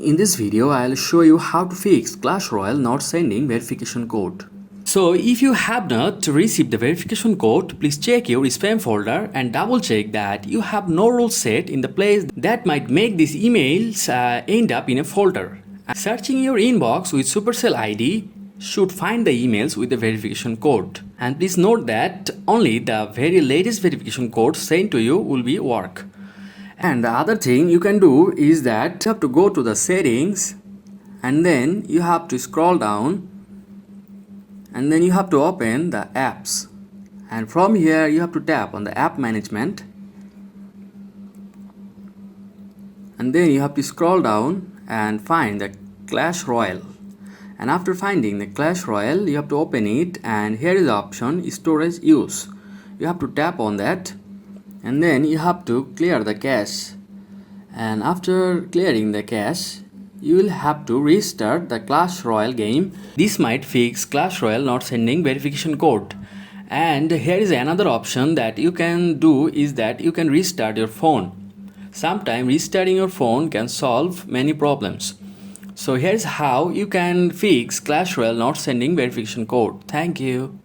In this video, I'll show you how to fix Clash Royale not sending verification code. So if you have not received the verification code, please check your spam folder and double check that you have no rules set in the place that might make these emails end up in a folder. Searching your inbox with Supercell ID should find the emails with the verification code. And please note that only the very latest verification code sent to you will be work. And the other thing you can do is that you have to go to the settings and then you have to scroll down and then you have to open the apps, and from here you have to tap on the app management and then you have to scroll down and find the Clash Royale. And after finding the Clash Royale, you have to open it, and here is the option storage use. You have to tap on that and then you have to clear the cache, and after clearing the cache you will have to restart the Clash Royale game. This might fix Clash Royale not sending verification code. And here is another option that you can do is that you can restart your phone. Sometimes restarting your phone can solve many problems. So here's how you can fix Clash Royale not sending verification code. Thank you.